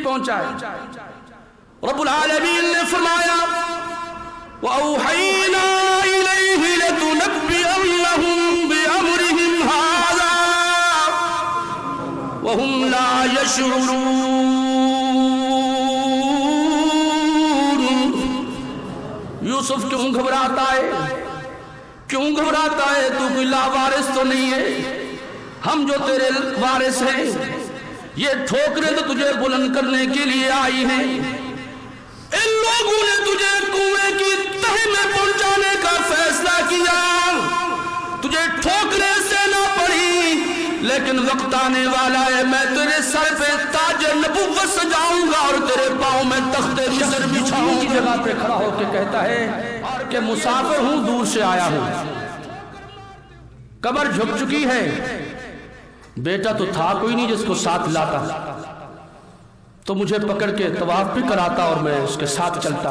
پہنچائے۔ رب العالمین نے فرمایا وَأَوْحَيْنَا إِلَيْهِ لَتُنَبِّئَنَّهُم بِأَمْرِهِمْ هَٰذَا وَهُمْ لَا يَشْعُرُونَ۔ یوسف کیوں گھبراتا ہے؟ کیوں گھبراتا ہے؟ تو کوئی لاوارث تو نہیں ہے، ہم جو تیرے وارث ہیں، یہ ٹھوکریں تو تجھے بلند کرنے کے لیے آئی ہیں۔ ان لوگوں نے تجھے کنویں کی تہ میں پہنچانے کا فیصلہ کیا، تجھے ٹھوکریں سے نہ پڑی، لیکن وقت آنے والا ہے میں تیرے سر پہ تاج نبوت سجاؤں گا اور تیرے پاؤں میں تخت مصر بچھاؤں گا۔ جگہ پہ کھڑا ہو کے کہتا ہے کہ مسافر ہوں، دور سے آیا ہوں، قبر جھک چکی ہے، بیٹا تو تھا کوئی نہیں جس کو ساتھ لاتا، تو مجھے پکڑ کے طواف بھی کراتا اور میں اس کے ساتھ چلتا۔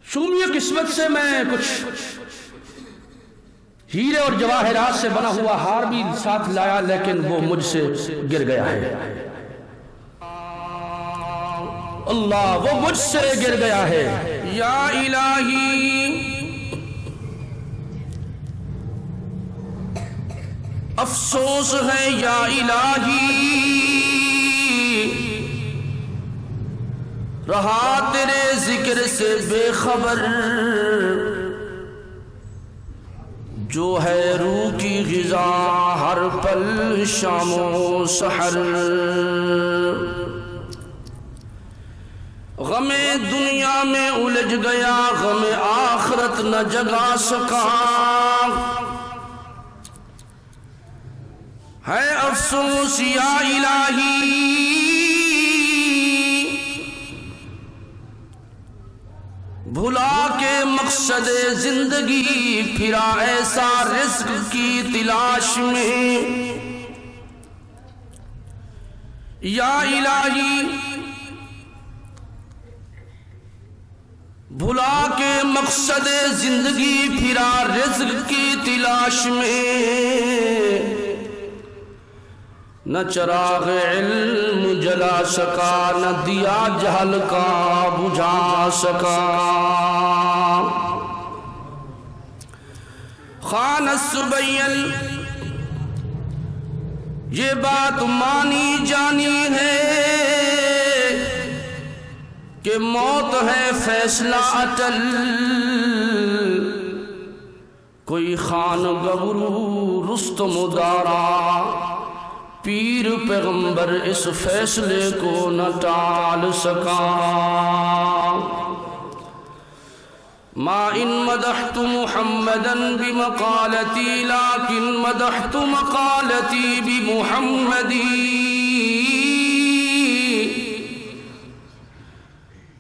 شومی قسمت سے میں کچھ ہیرے اور جواہرات سے بنا ہوا ہار بھی ساتھ لایا، لیکن وہ مجھ سے گر گیا ہے۔ اللہ، وہ مجھ سے گر گیا ہے۔ یا الہی افسوس ہے، یا الہی رہا تیرے ذکر سے بے خبر، جو ہے روح کی غذا ہر پل شام و سحر۔ غم دنیا میں الجھ گیا، غم آخرت نہ جگا سکا، ہے افسوس یا الہی بھلا کے مقصد زندگی پھرا ایسا رزق کی تلاش میں۔ یا الہی بھلا کے مقصد زندگی پھرا رزق کی تلاش میں، نہ چراغ علم جلا سکا، نہ دیا جہل کا بجھا سکا۔ خان السبیل یہ بات مانی جانی ہے کہ موت ہے فیصلہ اٹل، کوئی خان گبرو رستم دارا، پیر پیغمبر اس فیصلے کو نہ ٹال سکا۔ ما ان مدحت محمدا بمقالتی لیکن مدحت مقالتی بمحمدی۔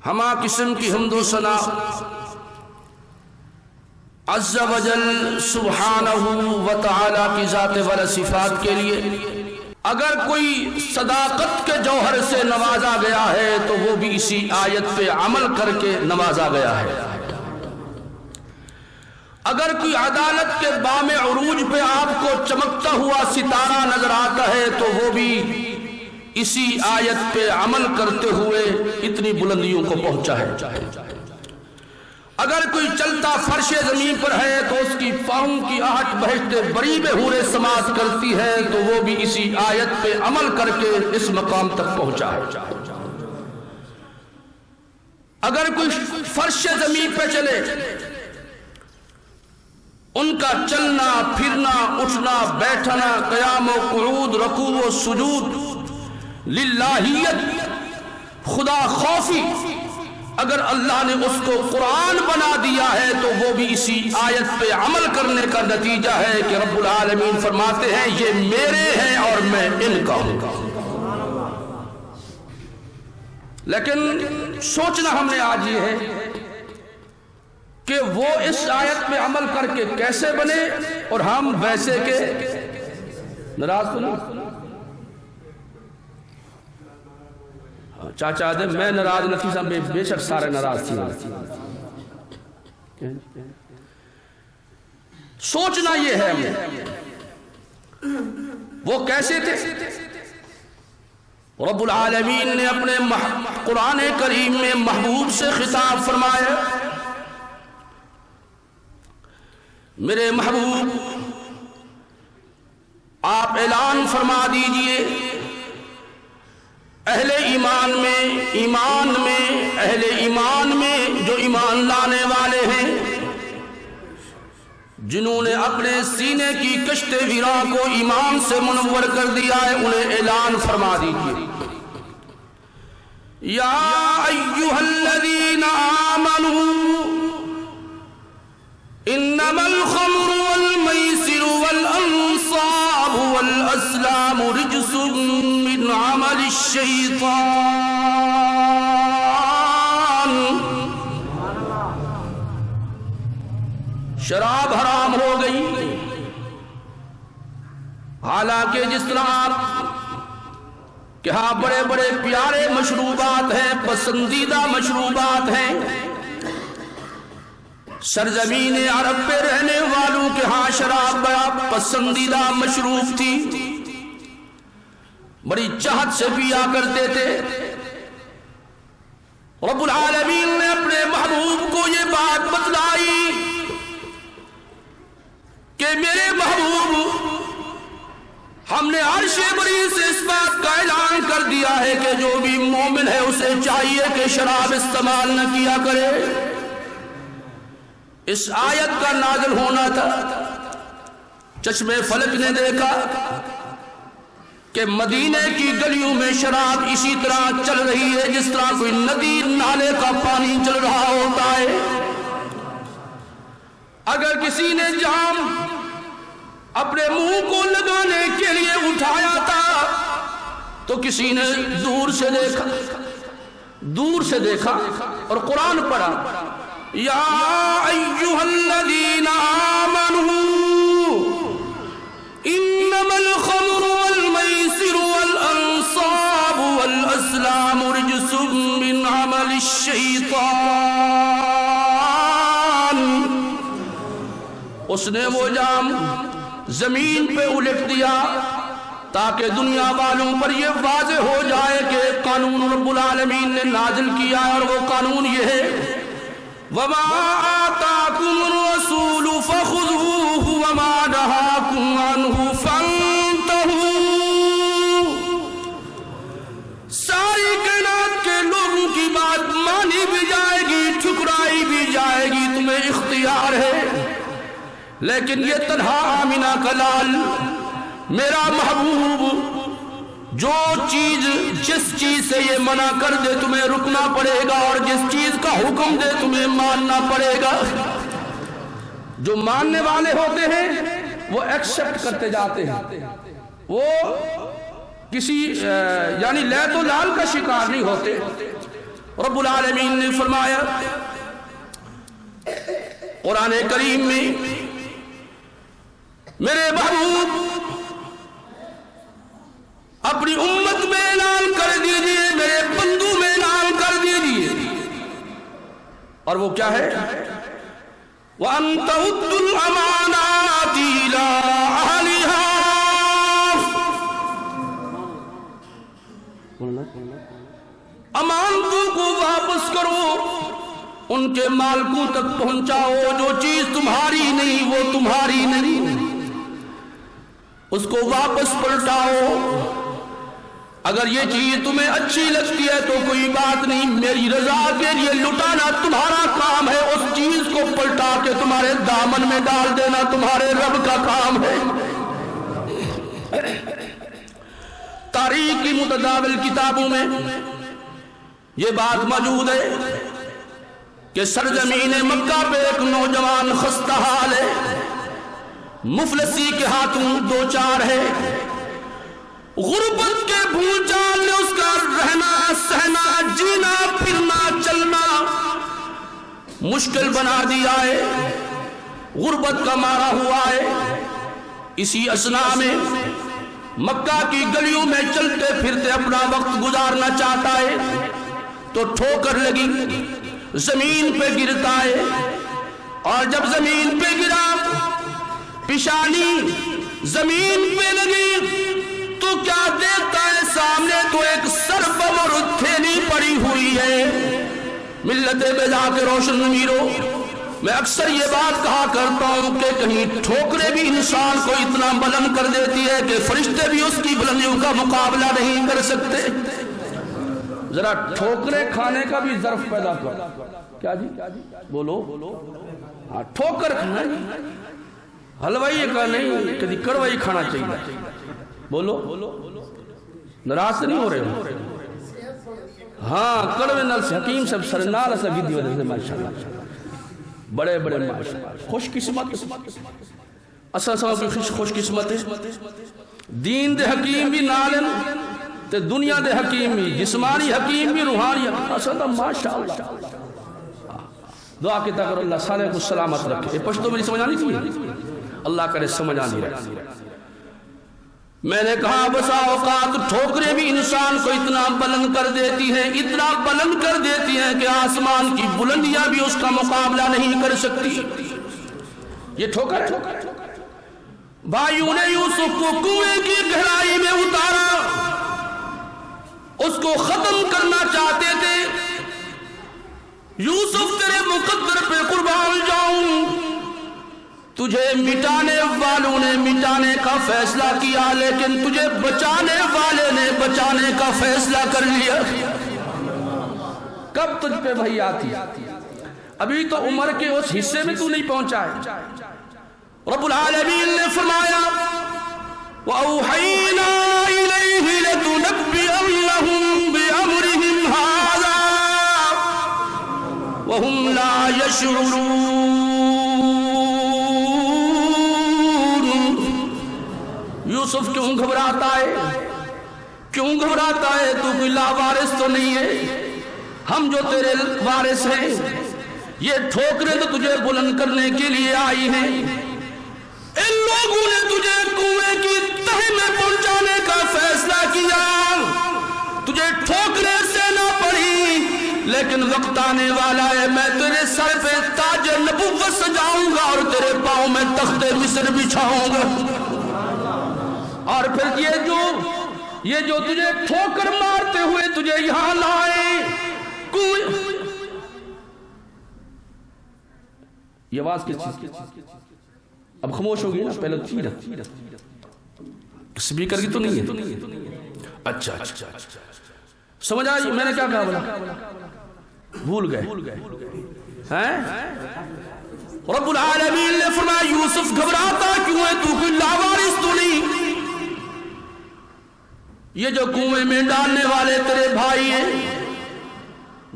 ہما قسم کی حمد و ثنا عز و جل سبحانہ و تعالی کی ذات والا صفات کے لیے۔ اگر کوئی صداقت کے جوہر سے نوازا گیا ہے تو وہ بھی اسی آیت پہ عمل کر کے نوازا گیا ہے۔ اگر کوئی عدالت کے بام عروج پہ آپ کو چمکتا ہوا ستارہ نظر آتا ہے تو وہ بھی اسی آیت پہ عمل کرتے ہوئے اتنی بلندیوں کو پہنچا ہے۔ اگر کوئی چلتا فرش زمین پر ہے تو اس کی پاؤں کی آہٹ بہشت بری میں حوریں سماعت کرتی ہے تو وہ بھی اسی آیت پہ عمل کر کے اس مقام تک پہنچا ہے۔ اگر کوئی فرش زمین پہ چلے، ان کا چلنا پھرنا اٹھنا بیٹھنا قیام و قعود رکوع و سجود للہیت خدا خوفی، اگر اللہ نے اس کو قرآن بنا دیا ہے تو وہ بھی اسی آیت پہ عمل کرنے کا نتیجہ ہے کہ رب العالمین فرماتے ہیں یہ میرے ہیں اور میں ان کا ہوں۔ لیکن سوچنا ہم نے آج یہ ہے کہ وہ اس آیت پہ عمل کر کے کیسے بنے اور ہم ویسے کے ناراض تو نہیں۔ چاچا دے میں ناراض نہ تھی، بے شک سارے ناراض تھی۔ سوچنا یہ ہے وہ کیسے تھے؟ رب العالمین نے اپنے قرآن کریم میں محبوب سے خطاب فرمایا، میرے محبوب آپ اعلان فرما دیجئے اہل ایمان میں جو ایمان لانے والے ہیں، جنہوں نے اپنے سینے کی کشت ویراں کو ایمان سے منور کر دیا ہے، انہیں اعلان فرما دیجئے، یا ایھا الذین آمنوا انما الخمر والمیسر والانصاب والازلام رجس من عمل الشیطان۔ شراب حرام ہو گئی، حالانکہ جس طرح آپ کہ ہاں بڑے بڑے پیارے مشروبات ہیں، پسندیدہ مشروبات ہیں، سرزمین عرب پہ رہنے والوں کے ہاں شراب بڑا پسندیدہ مشروب تھی، بڑی چاہت سے پیا کرتے تھے۔ رب العالمین نے اپنے محبوب کو یہ بات بتلائی کہ میرے محبوب، ہم نے عرش بری سے اس بات کا اعلان کر دیا ہے کہ جو بھی مومن ہے اسے چاہیے کہ شراب استعمال نہ کیا کرے۔ اس آیت کا نازل ہونا تھا، چشم فلک نے دیکھا کہ مدینے کی گلیوں میں شراب اسی طرح چل رہی ہے جس طرح کوئی ندی نالے کا پانی چل رہا ہوتا ہے۔ اگر کسی نے جام اپنے منہ کو لگانے کے لیے اٹھایا تھا تو کسی نے دور سے دیکھا اور قرآن پڑھا، یا ایھا الذین آمنوا انما الخمر والمیسر والانصاب والازلام رجس من عمل الشیطان۔ اس نے وہ جام زمین پہ الٹ دیا تاکہ دنیا والوں پر یہ واضح ہو جائے کہ قانون رب العالمین نے نازل کیا ہے، اور وہ قانون یہ ہے، وَمَا آتَاكُمُ الرَّسُولُ فَخُذُوهُ وَمَا نَهَاكُمْ عَنْهُ فَانْتَهُوا۔ ساری کائنات کے لوگوں کی بات مانی بھی جائے گی، ٹھکرائی بھی جائے گی، تمہیں اختیار ہے، لیکن یہ تنہا آمنہ کا لال میرا محبوب جو چیز جس چیز سے یہ منع کر دے تمہیں رکنا پڑے گا، اور جس چیز کا حکم دے تمہیں ماننا پڑے گا۔ جو ماننے والے ہوتے ہیں وہ ایکسپٹ کرتے جاتے ہیں، وہ کسی یعنی لیت و لال کا شکار نہیں ہوتے۔ رب العالمین نے فرمایا قرآن کریم میں، میرے محبوب اپنی امت میں اعلان کر دیجئے، میرے بندوں میں اعلان کر دیجئے، اور وہ کیا ہے، وَأَن تَؤَدُّوا الْأَمَانَاتِ إِلَىٰ أَهْلِهَا۔ امانتوں کو واپس کرو، ان کے مالکوں تک پہنچاؤ، جو چیز تمہاری نہیں وہ تمہاری نہیں، اس کو واپس پلٹاؤ۔ اگر یہ چیز تمہیں اچھی لگتی ہے تو کوئی بات نہیں، میری رضا کے لیے لٹانا تمہارا کام ہے، اس چیز کو پلٹا کے تمہارے دامن میں ڈال دینا تمہارے رب کا کام ہے۔ تاریخ کی متداول کتابوں میں یہ بات موجود ہے کہ سرزمین مکہ پہ ایک نوجوان خستہ حال ہے، مفلسی کے ہاتھوں دو چار ہے، غربت کے بھول چال نے اس کا رہنا سہنا جینا پھرنا چلنا مشکل بنا دیا ہے، غربت کا مارا ہوا ہے۔ اسی اثنا میں مکہ کی گلیوں میں چلتے پھرتے اپنا وقت گزارنا چاہتا ہے تو ٹھوکر لگی، زمین پہ گرتا ہے، اور جب زمین پہ گرا پیشانی زمین پہ لگی تو کیا دیکھتا ہے، سامنے تو ایک ہوئی ہے۔ ملت بیضا کے روشن امیرو، میں اکثر یہ بات کہا کرتا ہوں کہ کہیں ٹھوکریں بھی انسان کو اتنا بلند کر دیتی ہے کہ فرشتے بھی اس کی بلندیوں کا مقابلہ نہیں کر سکتے۔ ذرا ٹھوکریں کھانے کا بھی ظرف پیدا کر۔ کیا جی بولو؟ ہاں ٹھوکر کھانا، حلوائی کا نہیں، کدی کڑوائی کھانا چاہیے۔ بولو ناراض نہیں ہو رہے ہو؟ ہاں کڑوے نال سے حکیم صاحب سرنال ایسا گدی وجہ سے ماشاءاللہ بڑے بڑے ماشاءاللہ خوش قسمت اصل صاحب کی خوش قسمت ہے۔ دین دے حکیم بھی نالن تے دنیا دے حکیم بھی، جسمانی حکیم بھی، روحانی اصل ماشاءاللہ۔ دعا کی تاکہ اللہ صالح کو سلامت رکھے۔ یہ پشتو میری سمجھ آنی تھی؟ اللہ کرے سمجھ آنی رہے۔ میں نے کہا بسا اوقات ٹھوکریں بھی انسان کو اتنا بلند کر دیتی ہیں، اتنا بلند کر دیتی ہیں کہ آسمان کی بلندیاں بھی اس کا مقابلہ نہیں کر سکتی۔ یہ ٹھوکر ہے۔ بھائیوں نے یوسف کو کنویں کی گہرائی میں اتارا، اس کو ختم کرنا چاہتے تھے۔ یوسف تیرے مقدر پہ قربان جاؤں، تجھے مٹانے والوں نے مٹانے کا فیصلہ کیا، لیکن تجھے بچانے والے نے بچانے کا فیصلہ کر لیا۔ کب تجھ پہ بھئی آتی؟ ابھی تو عمر کے اس حصے میں تو نہیں پہنچا ہے۔ رب العالمین نے فرمایا وَأَوْحَيْنَا إِلَيْهِ لَتُنَبِّئَنَّهُم بِأَمْرِهِمْ هَٰذَا وَهُمْ لَا يَشْعُرُونَ۔ یوسف کیوں گھبراتا ہے؟ کیوں گھبراتا ہے؟ تو کوئی لاوارث تو نہیں ہے، ہم جو تیرے وارث ہیں۔ یہ ٹھوکریں تو تجھے بلند کرنے کے لیے آئی ہیں۔ ان لوگوں نے تجھے کنویں کی تہ میں پہنچانے کا فیصلہ کیا، تجھے ٹھوکریں سے نہ پڑی، لیکن وقت آنے والا ہے میں تیرے سر پہ تاج نبوت سجاؤں گا اور تیرے پاؤں میں تخت مصر بچھاؤں گا۔ اور پھر یہ جو تجھے ٹھوکر مارتے ہوئے تجھے یہاں لائے، یہ آواز کس چیز کی؟ اب خاموش ہو گئی نا، پہلے تھی نا، سپیکر کی تو نہیں ہے؟ اچھا سمجھ آئی میں نے کیا کہا؟ بولا بھول گئے ہیں؟ رب العالمین نے فرمایا یوسف گھبراتا کیوں ہے؟ تو کوئی لاوارث تو نہیں۔ یہ جو کنویں میں ڈالنے والے تیرے بھائی ہیں،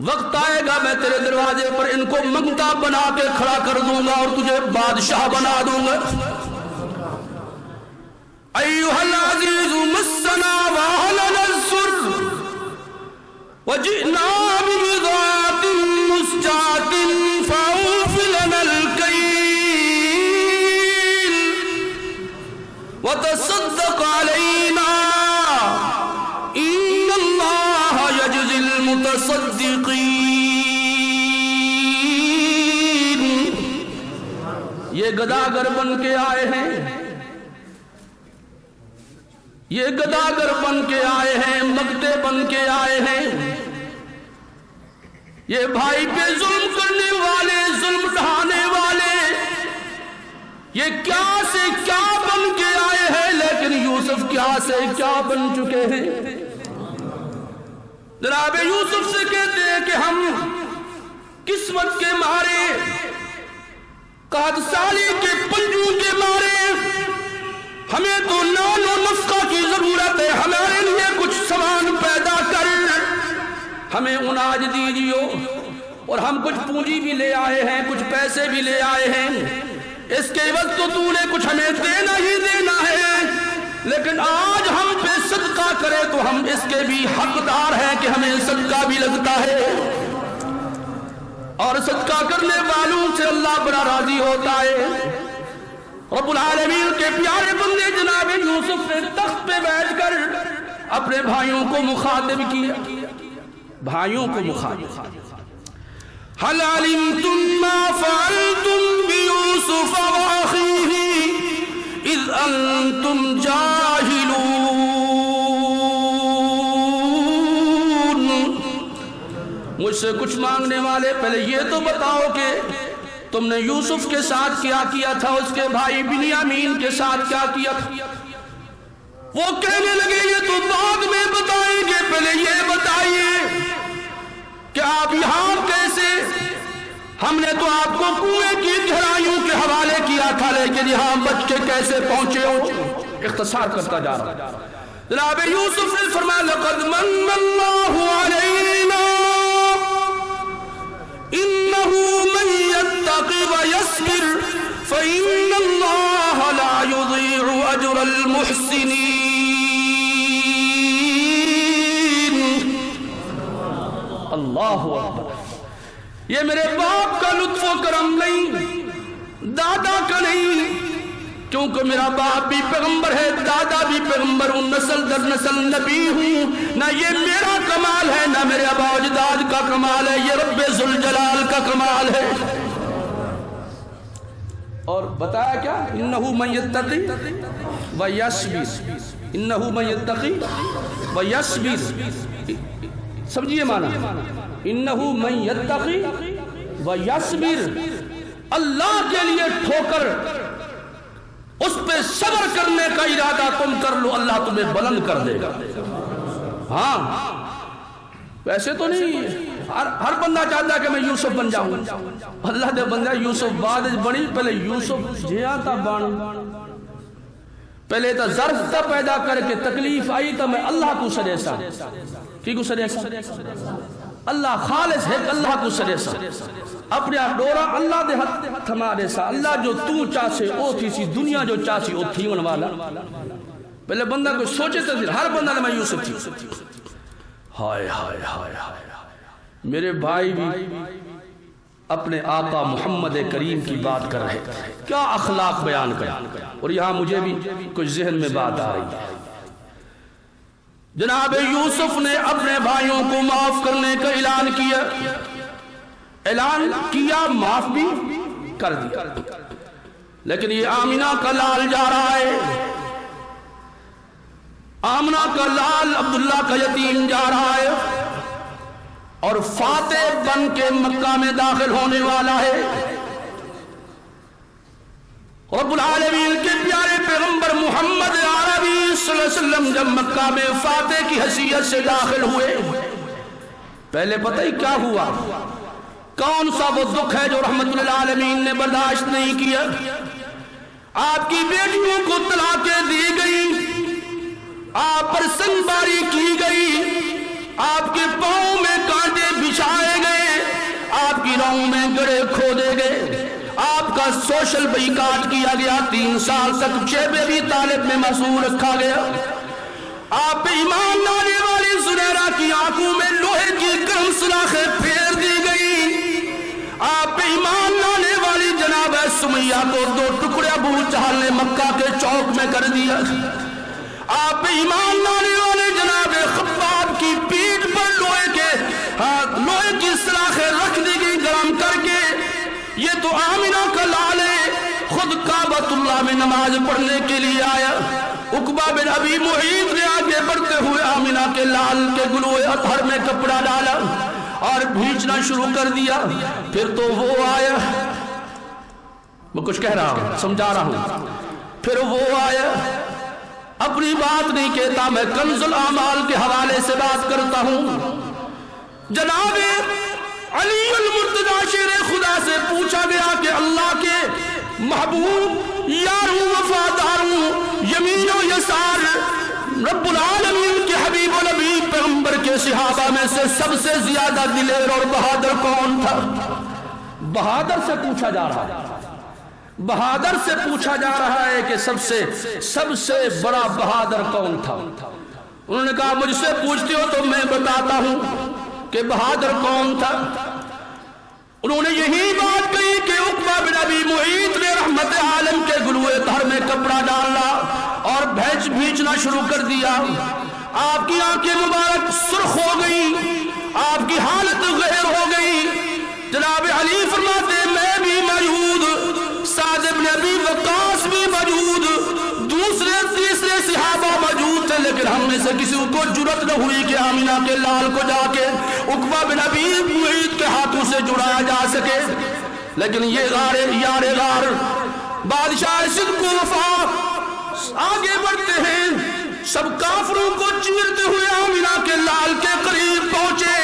وقت آئے گا میں تیرے دروازے پر ان کو منگتا بنا کے کھڑا کر دوں گا اور تجھے بادشاہ بنا دوں گا۔ ایھا العزیز مسنا واہلنا الضر وجئنا ببضاعۃ مزجاۃ فاوف لنا الکیل وتصدق علینا ان اللہ یجزی المتصدقین۔ یہ گداگر بن کے آئے ہیں، یہ گداگر بن کے آئے ہیں، مگتے بن کے آئے ہیں، یہ بھائی پہ ظلم کرنے والے، ظلم ڈھانے والے، یہ کیا سے کیا بن کے آئے ہیں، لیکن یوسف کیا سے کیا بن چکے ہیں۔ جناب یوسف سے کہتے ہیں کہ ہم قسمت کے مارے، قحط سالی کے پنجوں کے مارے، ہمیں تو نان و نفقہ کی ضرورت ہے، ہمارے لیے کچھ سامان پیدا کر، ہمیں اناج دیجیو، اور ہم کچھ پونجی بھی لے آئے ہیں، کچھ پیسے بھی لے آئے ہیں، اس کے وقت تو نے کچھ ہمیں دینا ہی دینا ہے، لیکن آج ہم پہ صدقہ کرے تو ہم اس کے بھی حقدار ہیں کہ ہمیں صدقہ بھی لگتا ہے، اور صدقہ کرنے والوں سے اللہ بڑا راضی ہوتا ہے۔ رب العالمین کے پیارے بندے جناب یوسف نے تخت پہ بیٹھ کر اپنے بھائیوں کو مخاطب کیا، بھائیوں کو مخاطب کیا۔ هل علمتم ما فعلتم بيوسف وأخيه إذ أنتم جاهلون مجھ سے کچھ مانگنے والے پہلے یہ تو بتاؤ کہ تم نے یوسف کے ساتھ کیا کیا تھا، اس کے بھائی بنیامین کے ساتھ کیا کیا تھا؟ وہ کہنے لگے یہ تو بعد میں بتائیں گے، پہلے یہ بتائیے کہ آپ یہاں کیسے؟ ہم نے تو آپ کو کنویں کی گہرائیوں کے حوالے کیا تھا، لیکن یہاں بچ کے کیسے پہنچے ہو؟ اختصار کرتا جا رہا جناب یوسف نے فرمایا لقد من اللہ علینا انہ من یتقی ویصبر فإن اللہ لا یضیع اجر المحسنین۔ اللہ اکبر۔ یہ میرے باپ کا لطف و کرم نہیں، دادا کا نہیں، کیونکہ میرا باپ بھی پیغمبر ہے، دادا بھی پیغمبر ہوں، نسل در نسل نبی ہوں۔ نہ یہ میرا کمال ہے، نہ میرے آبا و اجداد کا کمال ہے، یہ رب ذوالجلال کا کمال ہے۔ اور بتایا کیا؟ انہ من یتقی ویصبر، انہ من یتقی ویصبر، سمجھیے معنی، انہ من یتقی ویصبر، اللہ کے لیے ٹھوکر، اس پہ صبر کرنے کا ارادہ تم کر لو، اللہ تمہیں بلند کر دے گا۔ ہاں ویسے تو نہیں، ہر بندہ چاہتا ہے کہ میں یوسف بن جاؤں، اللہ دے بندہ یوسف بعد بنی، پہلے یوسف جہاں تا بان، پہلے تا ظرف تا پیدا کر کے تکلیف آئی تا میں اللہ کو سرے سا، کی کو سرے سا؟ اللہ خالص ہے، اللہ کو سرے سا، اپنے ڈورا اللہ دے ہاتھ ہمارے سا، اللہ جو تو چاہے او تھی سی، دنیا جو چاہے او تھی ان والا۔ پہلے بندہ کو سوچے تو ہر بندہ نے میں یوسف تھی۔ ہائے ہائے ہائے ہائے، میرے بھائی بھی اپنے آقا محمد کریم کی بات کر رہے تھے، کیا اخلاق بیان کریں، اور یہاں مجھے بھی کچھ ذہن میں بات آ رہی ہے۔ جناب یوسف نے اپنے بھائیوں کو معاف کرنے کا اعلان کیا، معاف بھی کر دیا، لیکن یہ آمنہ کا لال جا رہا ہے، آمنہ کا لال عبداللہ کا یتیم جا رہا ہے، اور فاتح بن کے مکہ میں داخل ہونے والا ہے۔ رب العالمین کے پیارے پیغمبر محمد عربی صلی اللہ علیہ وسلم جب مکہ میں فاتح کی حیثیت سے داخل ہوئے، پہلے پتہ ہی کیا ہوا؟ کون سا وہ دکھ ہے جو رحمت للعالمین نے برداشت نہیں کیا؟ آپ کی بیٹیوں کو طلاقیں دی گئی، آپ پر سنگباری کی گئی، آپ کے پاؤں میں کانٹے بچھائے گئے، آپ کی راہوں میں گڑھے کھودے گئے، آپ کا سوشل بائیکاٹ کیا گیا، 3 سال تک شیب ابی طالب میں محصور رکھا گیا، آپ پہ ایمان لانے والی زنیرہ کی آنکھوں میں لوہے کی گرم سلاخیں پھیر دی گئی، آپ پہ ایمان لانے والی جناب سمیہ کو 2 ٹکڑے ابو جہل نے مکہ کے چوک میں کر دیا، آپ پہ ایمان لانے والے جناب خباب کی پیٹھ پر لوہے کی سلاخیں رکھ دی گئی گرم کر کے۔ یہ تو آمنہ کا لال ہے، خود کعبۃ اللہ میں نماز پڑھنے کے لیے آیا، عقبہ بن ابی معیط نے آگے بڑھتے ہوئے آمنہ کے لال کے گلوئے اطہر میں کپڑا ڈالا اور بھیجنا شروع کر دیا۔ پھر تو وہ آیا، میں کچھ کہہ رہا ہوں، سمجھا رہا ہوں، پھر وہ آیا، اپنی بات نہیں کہتا، میں کنز الاعمال کے حوالے سے بات کرتا ہوں۔ جناب علی المرتضی شیر خدا سے پوچھا گیا کہ اللہ کے محبوب، یاروں، وفاداروں، یمین و یسار، رب العالمین کے حبیب و نبی پیغمبر کے صحابہ میں سے سب سے زیادہ دلیر اور بہادر کون تھا؟ بہادر سے پوچھا جا رہا ہے، بہادر سے پوچھا جا رہا ہے کہ سب سے بڑا بہادر کون تھا؟ انہوں نے کہا مجھ سے پوچھتے ہو تو میں بتاتا ہوں کہ بہادر کون تھا۔ انہوں نے یہی بات کہی کہ عقبہ بن ابی معیط نے رحمت عالم کے گلوئے طہر میں کپڑا ڈالا اور بھیجنا شروع کر دیا، آپ کی آنکھیں مبارک سرخ ہو گئی، آپ کی حالت غیر ہو گئی۔ جناب علی فرماتے میں بھی موجود، سعد بن ابی وقاص بھی موجود، دوسرے تیسرے صحابہ موجود تھے، لیکن ہم میں سے کسی کو جرأت نہ ہوئی کہ آمینہ کے لال کو جا کے عقبہ بن ابی معیط کے ہاتھوں سے جڑایا جا سکے، لیکن یہ یار غار بادشاہ صدق و وفا آگے بڑھتے ہیں، سب کافروں کو چیرتے ہوئے آمینہ کے لال کے قریب پہنچے،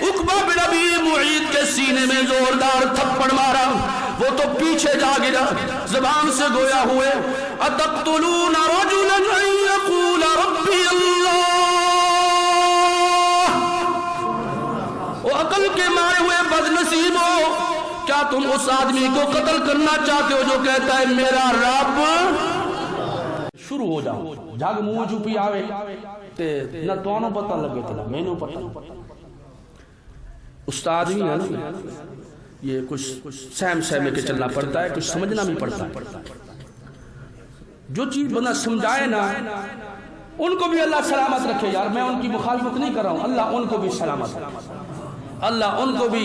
عقبہ بن ابی معیط کے سینے میں زوردار تھپڑ مارا، وہ تو پیچھے جا گرا، زبان سے گویا ہوئے اتقتلون رجلا ان یقول ربی اللہ، وہ عقل کے مارے ہوئے بد نصیبو، کیا تم اس آدمی کو قتل کرنا چاہتے ہو جو کہتا ہے میرا رب؟ شروع ہو جاؤ جھگ منہ چپی آوے تے نہ توانوں پتہ لگے تے نہ مینوں پتہ، استاد بھی ہے نا، یہ کچھ سہم سہمے کے چلنا پڑتا ہے، کچھ سمجھنا بھی پڑتا ہے، جو چیز بندہ سمجھائے نا ان کو بھی اللہ سلامت رکھے، یار میں ان کی مخالفت نہیں کر رہا ہوں، اللہ ان کو بھی سلامت رکھے، اللہ ان کو بھی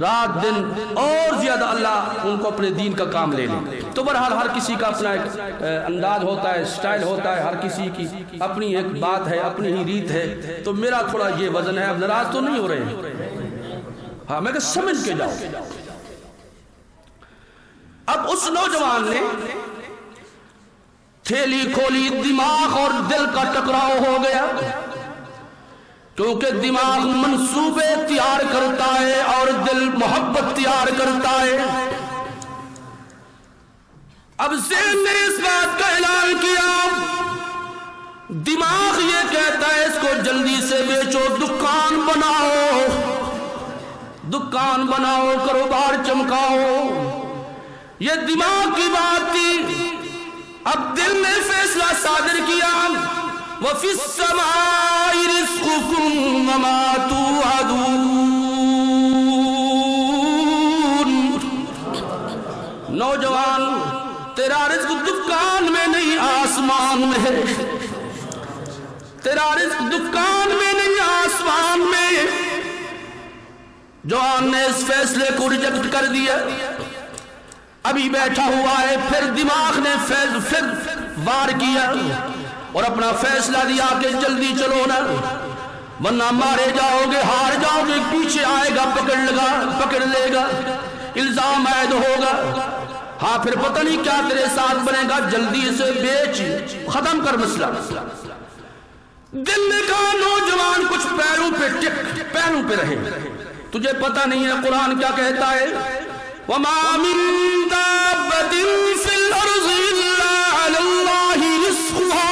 رات دن اور زیادہ اللہ ان کو اپنے دین کا کام لے لے۔ تو بہرحال ہر کسی کا اپنا ایک انداز ہوتا ہے، سٹائل ہوتا ہے، ہر کسی کی اپنی ایک بات ہے، اپنی ہی ریت ہے، تو میرا تھوڑا یہ وزن ہے، اب ناراض تو نہیں ہو رہے ہیں، ہاں میں کہ سمجھ کے جاؤ۔ اب اس نوجوان نے تھیلی کھولی، دماغ اور دل کا ٹکراؤ ہو گیا، کیونکہ دماغ منصوبے تیار کرتا ہے اور دل محبت تیار کرتا ہے۔ اب ذہن نے اس بات کا اعلان کیا، دماغ یہ کہتا ہے اس کو جلدی سے بیچو، دکان بناؤ، دکان بناؤ، کاروبار چمکاؤ، یہ دماغ کی بات تھی۔ اب دل نے فیصلہ صادر کیا، وَفِي السَّمَاءِ رِزْقُكُمْ وَمَا تُوعَدُونَ۔ نوجوان تیرا رزق دکان میں نہیں آسمان میں ہے، تیرا رزق دکان میں نہیں آسمان میں۔ جوان نے اس فیصلے کو ریجیکٹ کر دیا، ابھی بیٹھا ہوا ہے، پھر دماغ نے پھر وار کیا اور اپنا فیصلہ دیا کہ جلدی چلو نا، ورنہ مارے جاؤ گے، ہار جاؤ گے، پیچھے آئے گا پکڑ لے گا، الزام عائد ہوگا، ہاں پھر پتہ نہیں کیا تیرے ساتھ بنے گا، جلدی سے بیچ، ختم کر مسئلہ۔ دل نے کہا نوجوان کچھ پیروں پہ رہے، تجھے پتہ نہیں ہے قرآن کیا کہتا ہے، وَمَا مِن دَابَّةٍ فِي الْأَرْضِ إِلَّا عَلَى اللَّهِ رِزْقُهَا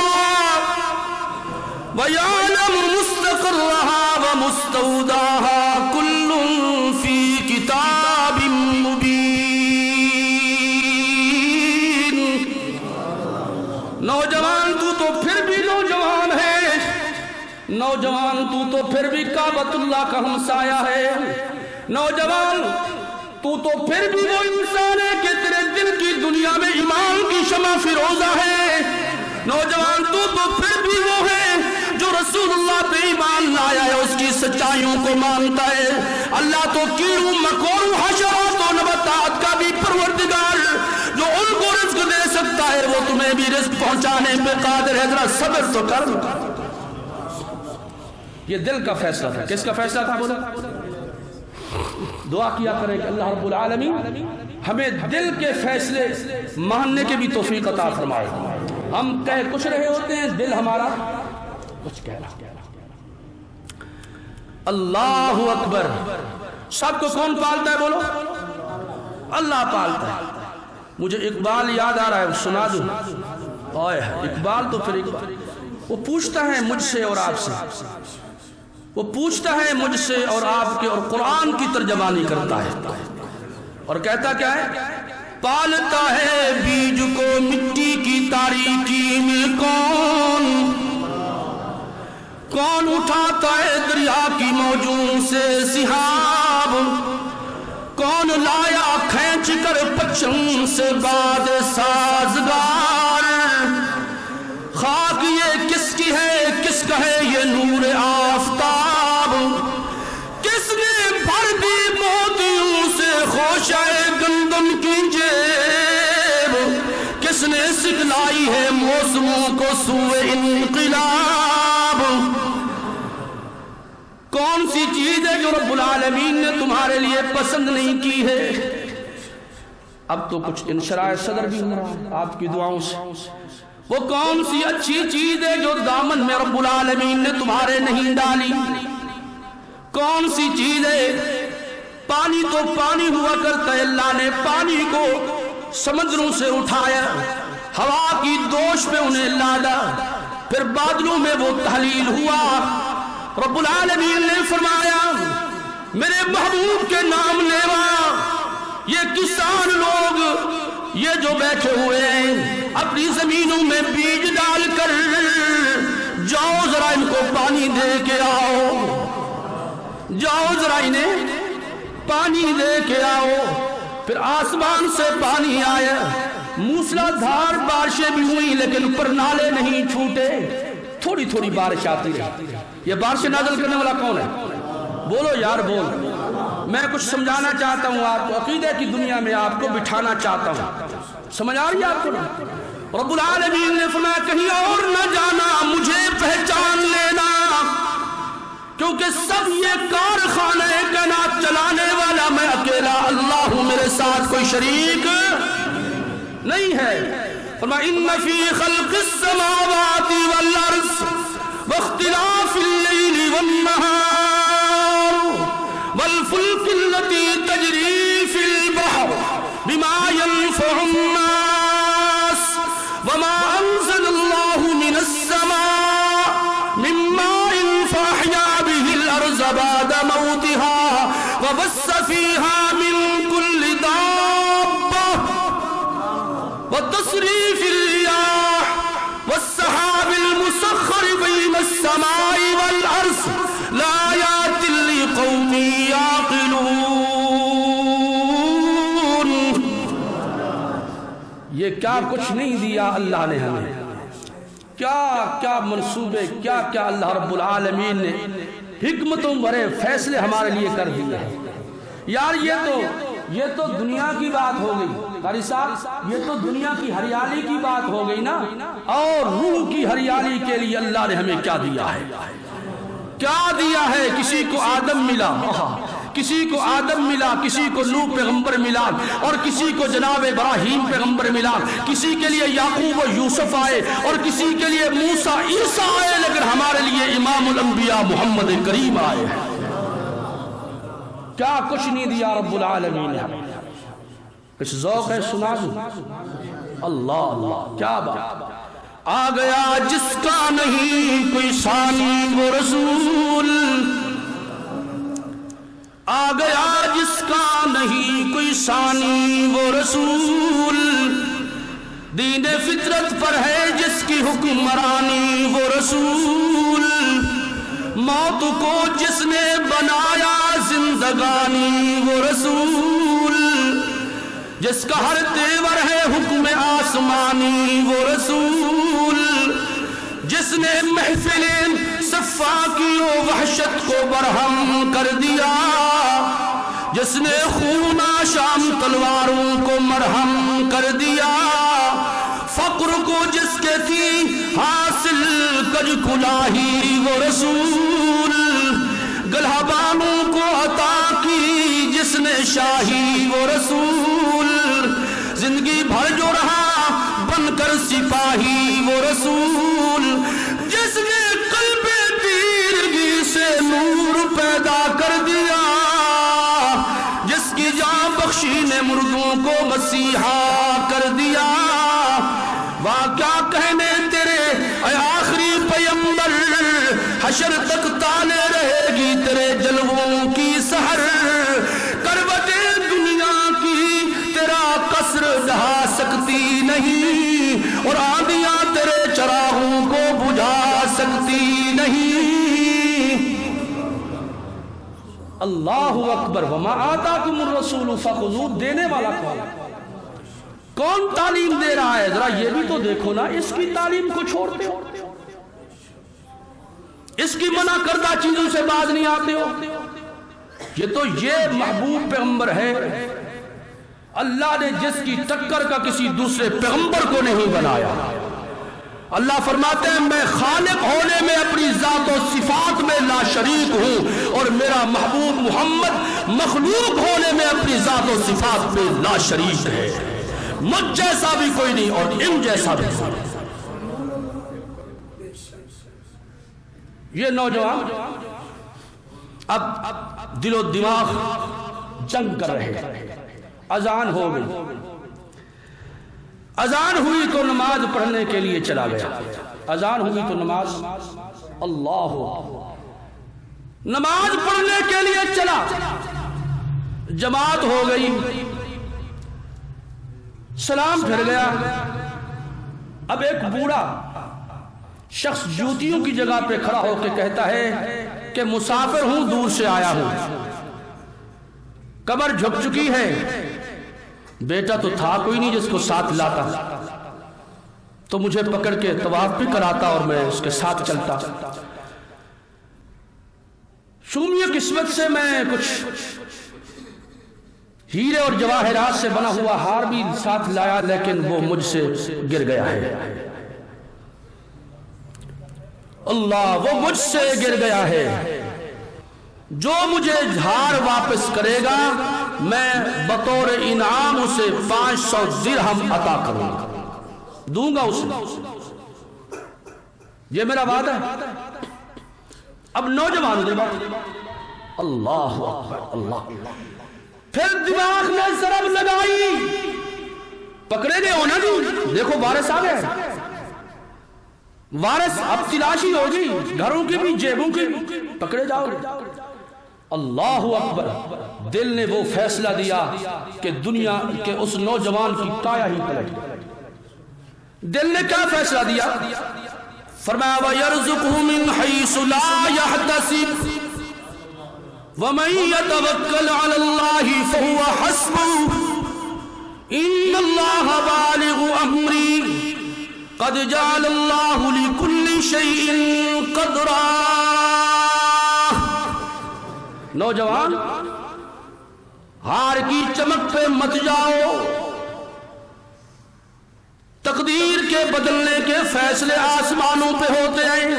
وَيَعْلَمُ مُسْتَقَرَّهَا وَمُسْتَوْدَاهَا كُلٌّ فِي كِتَابٍ مُبِينٍ۔ نوجوان تو پھر بھی نوجوان ہے، نوجوان تو پھر بھی کعبۃ اللہ کا ہمسایہ ہے، نوجوان تو پھر بھی وہ انسان ہے کہ تیرے دل کی دنیا میں ایمان کی شمع فروزہ ہے، نوجوان تو پھر بھی وہ ہے جو رسول اللہ پہ ایمان لایا ہے، اس کی سچائیوں کو مانتا ہے، اللہ تو کیڑوں مکوڑوں حشرات و نباتات کا بھی پروردگار جو ان کو رزق دے سکتا ہے، وہ تمہیں بھی رزق پہنچانے پہ قادر ہے، ذرا صبر تو کر۔ یہ دل کا فیصلہ تھا، کس کا فیصلہ تھا؟ بولا دعا کیا کریں کہ اللہ رب العالمین ہمیں دل کے فیصلے ماننے کے بھی توفیق عطا فرمائے۔ ہم کہہ کچھ رہے ہوتے ہیں، دل ہمارا کچھ کہہ رہا۔ اللہ اکبر، سب کو کون پالتا ہے؟ بولو اللہ پالتا ہے۔ مجھے اقبال یاد آ رہا ہے، سنا دوں؟ اقبال تو پھر اقبال، وہ پوچھتا ہے مجھ سے اور آپ سے، وہ پوچھتا ہے مجھ سے اور آپ کے، اور قرآن کی ترجمانی کرتا ہے اور کہتا کیا ہے؟ پالتا ہے بیج کو مٹی کی تاریکی میں کون اٹھاتا ہے دریا کی موجوں سے سحاب، کون لایا کھینچ کر پچھم سے باد سازگار، خاک یہ کس کی ہے کس کا ہے یہ نور آفتاب، کس نے بھر دی موتیوں سے خوشائے گندم کی جیب، کس نے سکھلائی ہے موسموں کو سوئے انقلاب، کون سی چیز ہے جو رب العالمین نے تمہارے لیے پسند نہیں کی ہے؟ اب تو کچھ انشراح صدر بھی ہو رہا ہے آپ کی دعاؤں سے. وہ کون سی اچھی چیز ہے جو دامن میں رب العالمین نے تمہارے نہیں ڈالی؟ کون سی چیز ہے؟ پانی تو پانی ہوا کرتا ہے، اللہ نے پانی کو سمندروں سے اٹھایا، ہوا کی دوش پہ انہیں لادا، پھر بادلوں میں وہ تحلیل ہوا. رب العالمین نے فرمایا میرے محبوب کے نام لیوا یہ کسان لوگ یہ جو بیٹھے ہوئے ہیں اپنی زمینوں میں بیج ڈال کر جاؤ ذرا ان کو پانی دے کے آؤ، جاؤ ذرا انہیں پانی دے کے آؤ. پھر آسمان سے پانی آیا، موسلا دھار بارشیں بھی ہوئی لیکن پر نالے نہیں چھوٹے، تھوڑی تھوڑی بارش آتی رہی. یہ بارشیں نازل کرنے والا کون ہے؟ بولو یار بول. میں کچھ سمجھانا چاہتا ہوں آپ کو، عقیدے کی دنیا میں آپ کو بٹھانا چاہتا ہوں. سمجھ آ رہی ہے آپ کو؟ رب العالمین نے فرمایا کہیں اور نہ جانا، مجھے پہچان لینا، کیونکہ سب یہ کارخانہ کائنات چلانے والا میں اکیلا اللہ ہوں، میرے ساتھ کوئی شریک نہیں ہے. فرمایا ان فی خلق السماوات والارض واختلاف اللیل والنہار والفلک التي تجری فی البحر بما ينفع الناس وما انزل اللہ من السماء من ماء فاحیا به الارض بعد موتها وبث فيها من كل دابة وتصريف الرياح والسحاب المسخر بين السماء والأرض لآيات لقوم يعقلون. یہ کیا کچھ نہیں دیا اللہ نے ہمیں، کیا کیا منصوبے، کیا کیا اللہ رب العالمین نے حکمتوں بھرے فیصلے ہمارے لیے کر دیے ہیں. یار یہ تو دنیا کی بات ہو گئی قاری صاحب، یہ تو دنیا کی ہریالی کی بات ہو گئی نا. اور روح کی ہریالی کے لیے اللہ نے ہمیں کیا دیا ہے؟ کیا دیا ہے؟ کسی کو آدم ملا، کسی کو آدم ملا، کسی کو نوح پیغمبر ملا، اور کسی کو جناب ابراہیم پیغمبر ملا، کسی کے لیے یعقوب و یوسف آئے، اور کسی کے لیے موسیٰ عیسیٰ آئے، لیکن ہمارے لیے امام الانبیاء محمد کریم آئے ہیں. کیا کچھ نہیں دیا رب العالمین نے ہمیں. کچھ ذوق ہے سنا دوں؟ اللہ اللہ کیا بات. آ گیا جس کا نہیں کوئی ثانی وہ رسول، آ گیا جس کا نہیں کوئی ثانی وہ رسول، دین فطرت پر ہے جس کی حکمرانی وہ رسول، موت کو جس نے بنایا زندگانی وہ رسول، جس کا ہر تیور ہے حکم آسمانی وہ رسول، جس نے محفل صفا کی و وحشت کو برہم کر دیا، جس نے خون شام تلواروں کو مرہم کر دیا، فقر کو جس کے تھی حاصل کج کلاہی وہ رسول، گلہبانوں کو عطا کی جس نے شاہی وہ رسول، زندگی بھر جو رہا بن کر سپاہی وہ رسول، جس نے قلب تیرگی سے نور پیدا کر دیا، جس کی جان بخشی نے مردوں کو مسیحا کر دیا. واہ کیا کہنے تیرے اے آخری پیمبر، حشر تک تانے رہے گی تیرے جلووں کی سحر، کروٹیں دنیا کی تیرا قصر ڈھا سکتی نہیں، اور آندیاں تیرے چراغوں کو بجھا سکتی نہیں. اللہ اکبر. وما آتاکم الرسول فخذوہ. دینے والا کون تعلیم دے رہا ہے؟ ذرا یہ بھی تو دیکھو نا، اس کی تعلیم کو چھوڑتے ہو، اس کی منع کردہ چیزوں سے باز نہیں آتے ہو. یہ محبوب پیغمبر ہے، اللہ نے جس کی ٹکر کا کسی دوسرے پیغمبر کو نہیں بنایا. اللہ فرماتے ہیں میں خالق ہونے میں اپنی ذات و صفات میں لا شریک ہوں اور میرا محبوب محمد مخلوق ہونے میں اپنی ذات و صفات میں لا شریک ہے. مجھ جیسا بھی کوئی نہیں اور ان جیسا بھی. یہ نوجوان اب دل و دماغ جنگ کر رہے ہیں. اذان ہو گئی، اذان ہوئی تو نماز پڑھنے کے لیے چلا گیا. اذان ہوئی تو نماز، اللہ نماز پڑھنے کے لیے چلا. جماعت ہو گئی، سلام پھر گیا. اب ایک بوڑھا شخص جوتیوں کی جگہ پہ کھڑا ہو کے کہتا ہے کہ مسافر ہوں، دور سے آیا ہوں، کمر جھک چکی ہے. بیٹا تو تھا کوئی نہیں جس کو ساتھ لاتا، تو مجھے پکڑ کے طواف بھی کراتا اور میں اس کے ساتھ چلتا. شومی قسمت سے میں کچھ ہیرے اور جواہرات سے بنا ہوا ہار بھی ساتھ لایا، لیکن وہ مجھ سے گر گیا ہے. اللہ، وہ مجھ سے گر گیا ہے. جو مجھے ہار واپس کرے گا میں بطور انعام اسے 500 درہم عطا کروں گا، دوں گا اسے. یہ میرا وعدہ ہے. اب نوجوان اللہ اکبر، اللہ. پھر دماغ میں ضرب لگائی، پکڑے گئے ہونا جی، دیکھو وارث آ گئے. وارث اب تلاشی ہوگی، گھروں کی بھی جیبوں کی بھی، پکڑے جاؤ. اللہ اکبر. دل نے وہ فیصلہ دیا کہ دنیا کے اس نوجوان کی کایا ہی پلٹ. دل نے کیا فیصلہ دیا؟ فرمایا وَيَرْزُقْهُ مِنْ حَيْثُ لَا يَحْتَسِبُ وَمَن يَتَوَكَّلْ عَلَى اللَّهِ فَهُوَ حَسْبُهُ إِنَّ اللَّهَ بَالِغُ أَمْرِهِ قَدْ جَعَلَ اللَّهُ لِكُلِّ شَيْءٍ قَدْرًا. نوجوان، ہار کی چمک پہ مت جاؤ. تقدیر کے بدلنے کے فیصلے آسمانوں پہ ہوتے ہیں.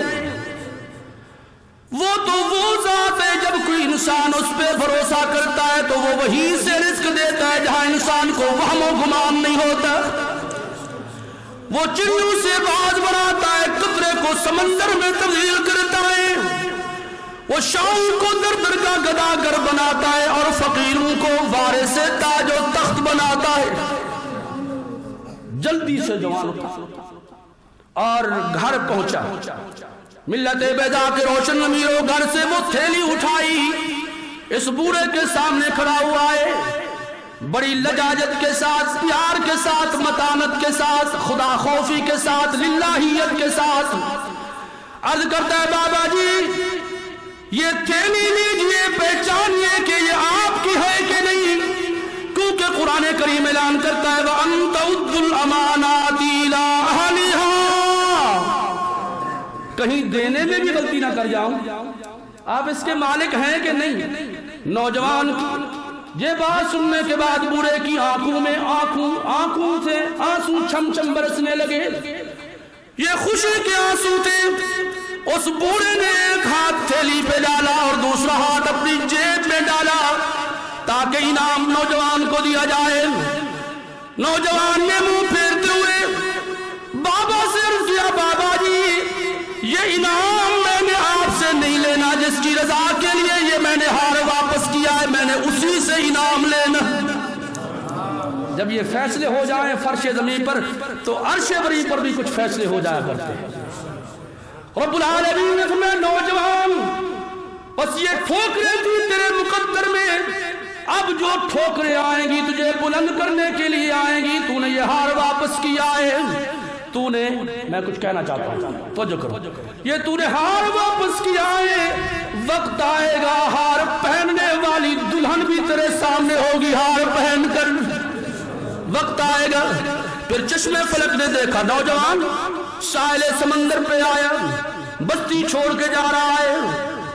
وہ تو وہ ذات ہے جب کوئی انسان اس پہ بھروسہ کرتا ہے تو وہ وہیں سے رزق دیتا ہے جہاں انسان کو وہم و گمان نہیں ہوتا. وہ چڑیوں سے باز بناتا ہے، قطرے کو سمندر میں تبدیل کرتا ہے. وہ شام کو در در کا گداگر بناتا ہے اور فقیروں کو وارث تاج و تخت بناتا ہے. جلدی سے جوان اٹھا اور گھر پہنچا. ملت بیضا کے روشن امیروں گھر سے وہ تھیلی اٹھائی، اس بوڑھے کے سامنے کھڑا ہوا ہے. بڑی لجاجت کے ساتھ، پیار کے ساتھ، متانت کے ساتھ، خدا خوفی کے ساتھ، للہیت کے ساتھ عرض کرتا ہے بابا جی یہ تھیلی لیجئے، پہچانیے کہ یہ آپ کی ہے کہ نہیں، کیونکہ قرآن کریم اعلان کرتا ہے وَأَن تَعُدُّوا الْأَمَانَاتِ إِلَىٰ أَهْلِهَا. کہیں دینے میں بھی غلطی نہ کر جاؤں. آپ اس کے مالک ہیں کہ نہیں؟ نوجوان یہ بات سننے کے بعد بوڑھے کی آنکھوں میں آنکھوں سے آنسو چھم چھم برسنے لگے. یہ خوشی کے آنسو تھے. اس بوڑھے نے ایک ہاتھ تھیلی پہ ڈالا اور دوسرا ہاتھ اپنی جیب میں ڈالا تاکہ انعام نوجوان کو دیا جائے. نوجوان نے منہ پھیرتے ہوئے بابا سے عرض کیا بابا جی یہ انعام میں نے آپ سے نہیں لینا، جس کی رضا کے لیے یہ میں نے ہار واپس کیا ہے میں نے اسی سے انعام لینا. جب یہ فیصلے ہو جائیں فرش زمین پر تو عرش بری پر بھی کچھ فیصلے ہو جایا کرتے ہیں. رب العالمین نے فرمایا نوجوان بس یہ ٹھوکریں تھی تیرے مقدر میں، اب جو ٹھوکریں آئیں گی تجھے بلند کرنے کے لیے آئیں گی. تو نے یہ ہار واپس کیا ہے، تو نے، میں کچھ کہنا چاہتا ہوں توجہ کرو، یہ تو نے ہار واپس کیا ہے. وقت آئے گا ہار پہننے والی دلہن بھی تیرے سامنے ہوگی ہار پہن کر. وقت آئے گا. پھر چشمے فلک نے دیکھا نوجوان ساحل سمندر پہ آیا، بستی چھوڑ کے جا رہا ہے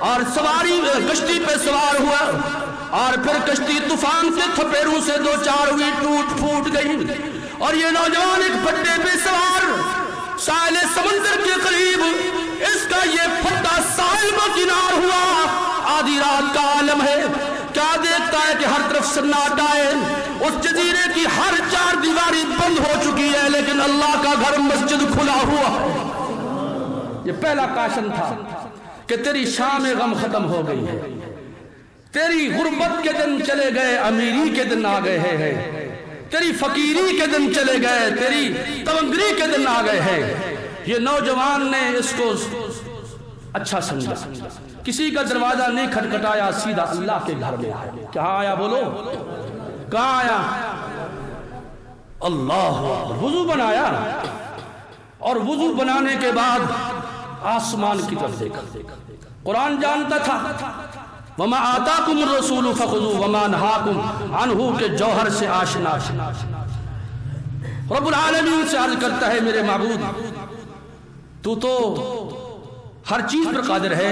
اور سواری کشتی پہ سوار ہوا اور پھر کشتی طوفان کے تھپیروں سے دو چار ہوئی، ٹوٹ پھوٹ گئی اور یہ نوجوان ایک بٹے پہ سوار ساحل سمندر کے قریب اس کا یہ پھٹا ساحل میں کنار ہوا. آدھی رات کا عالم ہے, کیا دیکھتا ہے کہ ہر طرف سناٹا ہے. اس جزیرے کی ہر چار دیواری بند ہو چکی ہے, لیکن اللہ کا گھر مسجد کھلا ہوا ہے. یہ پہلا کاشن تھا کہ تیری شام غم ختم ہو گئی ہے, تیری غربت کے دن چلے گئے, امیری کے دن آ گئے ہیں, تیری فقیری کے دن چلے گئے, تیری تونگری کے دن آ گئے ہیں. یہ نوجوان نے اس کو اچھا سمجھا, کسی کا دروازہ نہیں کھٹکھٹایا, سیدھا اللہ کے گھر میں آیا. کہاں آیا بولو, کہاں آیا؟ اللہ وضو بنایا, اور وضو بنانے کے بعد آسمان کی طرف دیکھا. قرآن جانتا تھا وَمَا آتَاكُمُ الرَّسُولُ فَخُذُوهُ وَمَا نَهَاكُمْ عَنْهُ کے جوہر سے آشنا. رب العالمین سے عرض کرتا ہے میرے معبود تو ہر چیز پر قادر ہے.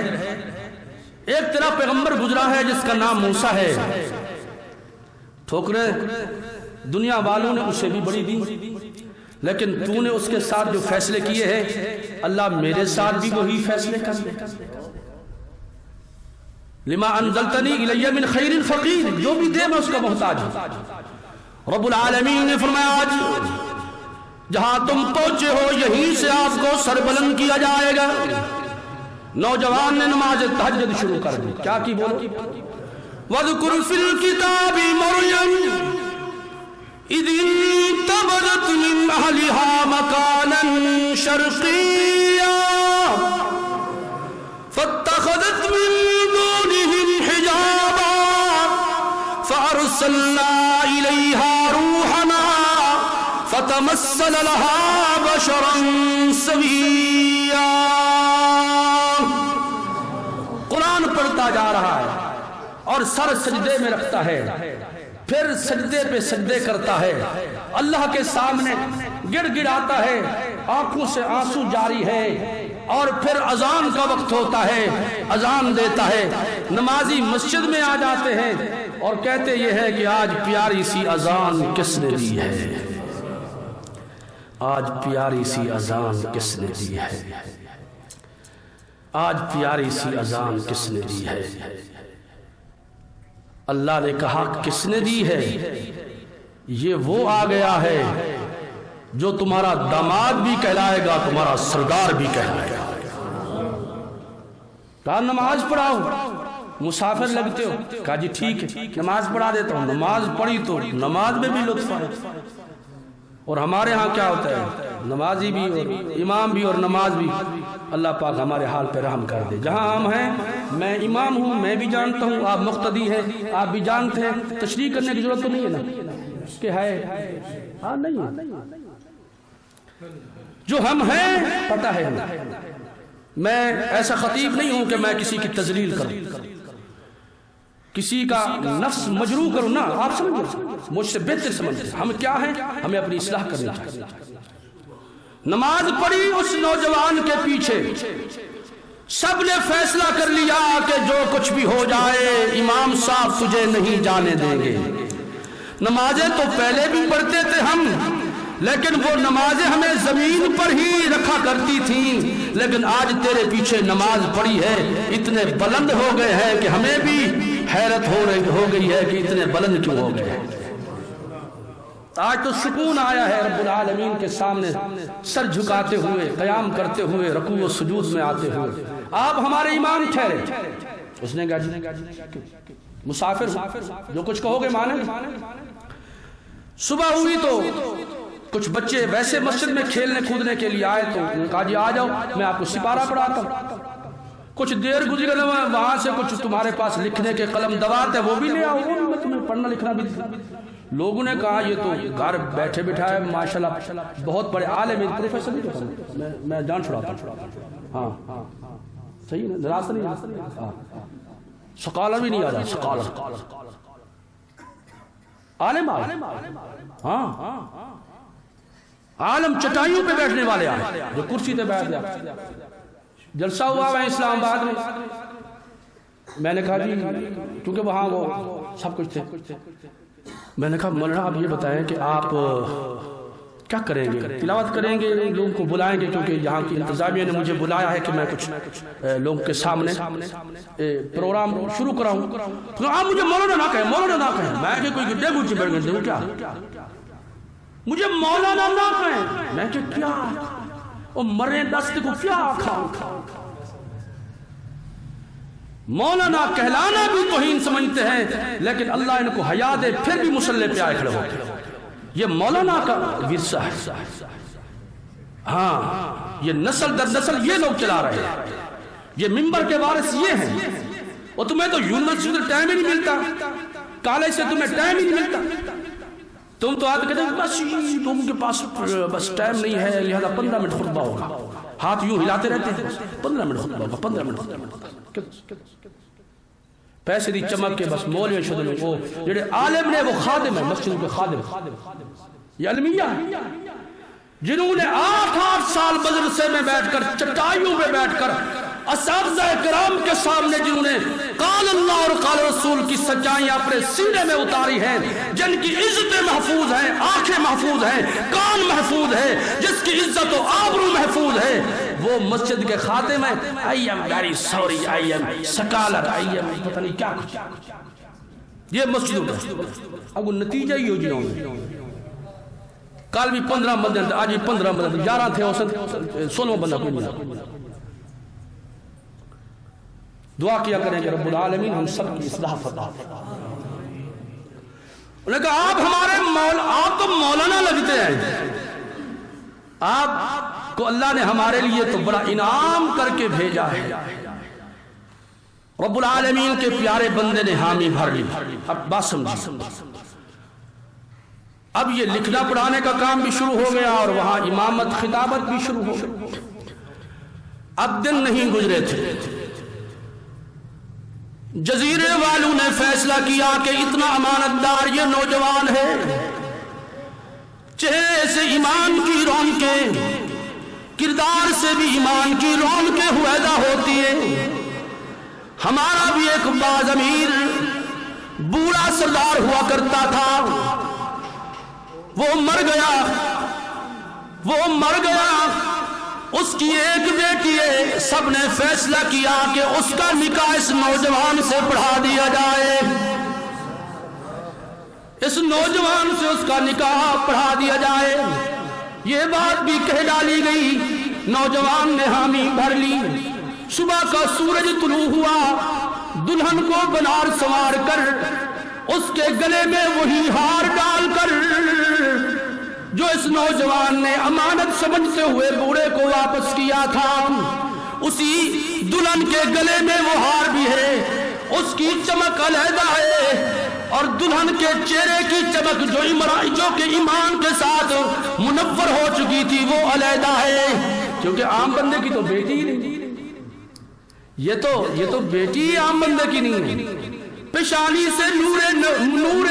ایک تیرا پیغمبر گزرا ہے جس کا نام موسیٰ ہے, ٹھوکریں دنیا والوں نے اسے بھی بڑی دی, لیکن تو نے اس کے ساتھ جو فیصلے کیے ہیں اللہ میرے ساتھ بھی وہی فیصلے کر لے. لما انزلتنی الی من خیر فقیر, جو بھی دے میں اس کا محتاج ہوں. رب العالمین نے فرمایا آج جہاں تم پہنچے ہو یہیں سے آپ کو سربلند کیا جائے گا. نوجوان نے نماز تہجد شروع کر دی. کیا کی بولو, وَاذْكُرْ فِي الْكِتَابِ مَرْيَمَ إِذِ انتَبَذَتْ مِنْ أَهْلِهَا مَكَانًا شَرْقِيًّا فَاتَّخَذَتْ مِنْ دُونِهِمْ حِجَابًا فَأَرْسَلْنَا إِلَيْهَا رُوحَنَا فَتَمَثَّلَ لَهَا بَشَرًا سَوِيًّا. قرآن پڑھتا جا رہا ہے اور سر سجدے میں رکھتا ہے, پھر سجدے پہ سجدے کرتا ہے, اللہ کے سامنے گڑ گڑاتا ہے, آنکھوں سے آنسو جاری ہے, اور پھر اذان کا وقت ہوتا ہے, اذان دیتا ہے. نمازی مسجد میں آ جاتے ہیں اور کہتے یہ ہے کہ آج پیاری سی اذان کس نے دی ہے, آج پیاری سی اذان کس نے دی ہے, آج پیاری سی اذان کس نے دی ہے. اللہ نے کہا کس نے دی ہے, یہ وہ آ گیا ہے جو تمہارا داماد بھی کہلائے گا, تمہارا سردار بھی کہلائے گا. کہا نماز پڑھاؤ, مسافر لگتے ہو, کہا جی ٹھیک ہے نماز پڑھا دیتا ہوں. نماز پڑھی تو نماز میں بھی لطف آئے. اور ہمارے ہاں کیا ہوتا ہے, نمازی بھی اور امام بھی اور نماز بھی. اللہ پاک ہمارے حال پہ رحم کر دے. جہاں ہم ہیں, میں امام ہوں, میں بھی جانتا ہوں, آپ مقتدی ہیں, آپ بھی جانتے ہیں, تشریح کرنے کی ضرورت تو نہیں ہے نا, کہ ہے ہاں نہیں ہے, جو ہم ہیں پتہ ہے. میں ایسا خطیب نہیں ہوں کہ میں کسی کی تذلیل کروں, کسی کا نفس مجروح کروں نا, آپ سمجھیں, مجھ سے بہتر سمجھیں. ہم کیا ہیں, ہمیں اپنی اصلاح کرنی چاہیے. نماز پڑھی اس نوجوان کے پیچھے, سب نے فیصلہ کر لیا کہ جو کچھ بھی ہو جائے امام صاحب تجھے نہیں جانے دیں گے. نمازیں تو پہلے بھی پڑھتے تھے ہم, لیکن وہ نمازیں ہمیں زمین پر ہی رکھا کرتی تھیں, لیکن آج تیرے پیچھے نماز پڑھی ہے, اتنے بلند ہو گئے ہیں کہ ہمیں بھی حیرت ہو گئی ہے کہ اتنے بلند کیوں ہو گئے ہیں. آج تو سکون آیا ہے رب العالمین کے سامنے سر جھکاتے ہوئے, قیام کرتے ہوئے, رکوع و سجود میں آتے ہوئے. آپ ہمارے امام ٹھہرے. اس نے کہا مسافر جو کچھ کہو گے مانے. صبح ہوئی تو کچھ بچے ویسے مسجد میں کھیلنے کودنے کے لیے آئے, تو انہوں نے کہا جی آ جاؤ میں آپ کو سپارہ پڑھاتا ہوں. کچھ دیر گزر گئے, وہاں سے کچھ تمہارے پاس لکھنے کے قلم دوات ہے وہ بھی لے آؤ, وہ بھی میں تمہیں پڑھنا لکھنا بھی. لوگوں نے کہا یہ تو گھر بیٹھے بٹھائے ماشاءاللہ بہت بڑے عالم, پروفیسر نہیں کہتا, میں جان چھڑاتا ہوں. ہاں صحیح ہے, راست نہیں, سکالر بھی نہیں آ رہا, سکالر عالم, ہاں عالم چٹائیوں پہ بیٹھنے والے آئے, جو کرسی پہ بیٹھ گیا. جلسہ ہوا ہے اسلام آباد میں. میں نے کہا جی کیونکہ وہاں وہ سب کچھ تھے, میں نے کہا مولانا آپ یہ بتائیں کہ آپ کیا کریں گے؟ تلاوت کریں گے، لوگوں کو بلائیں گے، کیونکہ یہاں کی انتظامیہ نے مجھے بلایا ہے کہ میں کچھ لوگوں کے سامنے پروگرام شروع کراؤں. تو آپ مجھے مولانا نہ کہیں، مولانا نہ کہیں. میں کہ کوئی گڈے گوچی بیٹھ گئے کیا؟ مجھے مولانا نہ کہیں. میں کہ کیا وہ مرے دست کو کیا کھاؤں؟ مولانا کہلانا بھی توہین سمجھتے ہیں، لیکن اللہ ان کو حیا دے پھر بھی مصلی پہ آئے کھڑے ہوتے ہیں. یہ مولانا کا ورثہ ہے. ہاں یہ نسل در نسل یہ لوگ چلا رہے ہیں، یہ ممبر کے وارث یہ ہیں. اور تمہیں تو یونیورسٹی سے ٹائم ہی نہیں ملتا، کالج سے تمہیں ٹائم ہی نہیں ملتا. تم تو آتے کہتے ہیں بس لوگوں کے پاس بس ٹائم نہیں ہے، لہذا 15 منٹ خطبہ ہوگا. ہاتھ یوں ہلاتے رہتے ہیں، 15 منٹ خطبہ ہوگا، 15 منٹ خطبہ ہوگا. پیسے دی چمک کے بس مولوی شدن. وہ جڑے عالم نے وہ خادم ہے، مسجد کے خادم. یہ علمیہ جنہوں نے 8 سال مدرسے میں بیٹھ کر، چٹائیوں میں بیٹھ کر اساتذہ کرام کے سامنے جنہوں نے قال اللہ اور قال رسول کی سچائیاں اپنے سینے میں اتاری ہیں، جن کی عزتیں محفوظ ہیں، آنکھیں محفوظ ہیں، کان محفوظ ہے، جس کی عزت و آبرو محفوظ ہے، وہ مسجد کے خادم ہیں. I am very sorry, I am scholar, I am پتہ نہیں کیا کچھ. یہ مسجد کا اب وہ نتیجہ ہی ہو جی ہوں. کل بھی 15 بندے تھے، آج بھی 15 بندے تھے، 11 تھے، 16واں بندہ کوئی نہیں. دعا کیا کریں کہ رب العالمین ہم سب کی اصلاح فرما. انہوں نے کہا آپ ہمارے آپ تو مولانا لگتے ہیں، آپ کو اللہ نے ہمارے لیے تو بڑا انعام کر کے بھیجا ہے. رب العالمین کے پیارے بندے نے حامی بھر لی. اب بات سمجھیں، اب یہ لکھنا پڑھانے کا کام بھی شروع ہو گیا اور وہاں امامت خطابت بھی شروع ہو گئی. اب دن نہیں گزرے تھے، جزیرے والوں نے فیصلہ کیا کہ اتنا امانت دار یہ نوجوان ہے، چہرے سے ایمان کی رونقیں، کردار سے بھی ایمان کی رونقیں ہویدا ہوتی ہے. ہمارا بھی ایک باز امیر بوڑھا سردار ہوا کرتا تھا، وہ مر گیا، اس کی ایک بیٹی ہے. سب نے فیصلہ کیا کہ اس کا نکاح اس نوجوان سے پڑھا دیا جائے، اس نوجوان سے اس کا نکاح پڑھا دیا جائے. یہ بات بھی کہہ ڈالی گئی، نوجوان نے حامی بھر لی. صبح کا سورج طلوع ہوا، دلہن کو بنار سنوار کر اس کے گلے میں وہی ہار ڈال کر جو اس نوجوان نے امانت سمجھتے ہوئے بوڑھے کو واپس کیا تھا، اسی دلہن کے گلے میں وہ ہار بھی ہے. اس کی چمک علیحدہ ہے اور دلہن کے چہرے کی چمک جو کہ ایمان کے ساتھ منور ہو چکی تھی وہ علیحدہ ہے، کیونکہ عام بندے کی تو بیٹی ہی نہیں. یہ تو بیٹی عام بندے کی نہیں ہے. پیشانی سے نور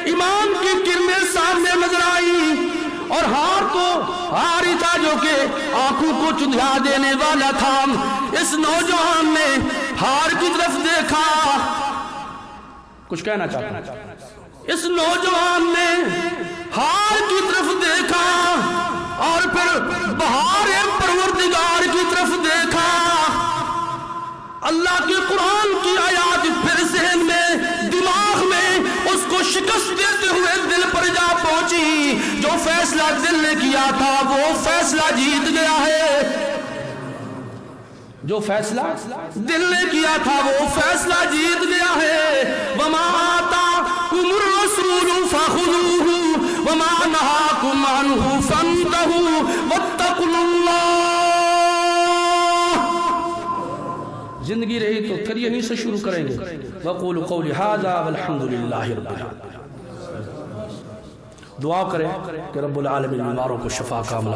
ایمان کی کرنیں سامنے نظر آئی اور ہار تو ہار ہی تھا جو کہ آنکھوں کو چندھا دینے والا تھا. اس نوجوان نے ہار کی طرف دیکھا، کچھ کہنا چاہتا ہوں. اس نوجوان نے ہار کی طرف دیکھا اور پھر بہار پروردگار کی طرف دیکھا. اللہ کے قرآن کی آیات پھر ذہن میں، دماغ میں اس کو شکست دیتے ہوئے دل پر جا پہنچی. جو فیصلہ دل نے کیا تھا وہ فیصلہ جیت گیا ہے، جو فیصلہ دل نے کیا تھا وہ فیصلہ جیت گیا ہے. وما آتاکم الرسول فخذوہ وما نہاکم عنہ فانتہوا واتقوا اللہ. زندگی رہی تو پھر یہیں سے شروع کریں گے. وقولوا قولی ھذا والحمد للہ رب العالمین. دعا کریں کہ رب العالمین بیماروں کو شفا کاملہ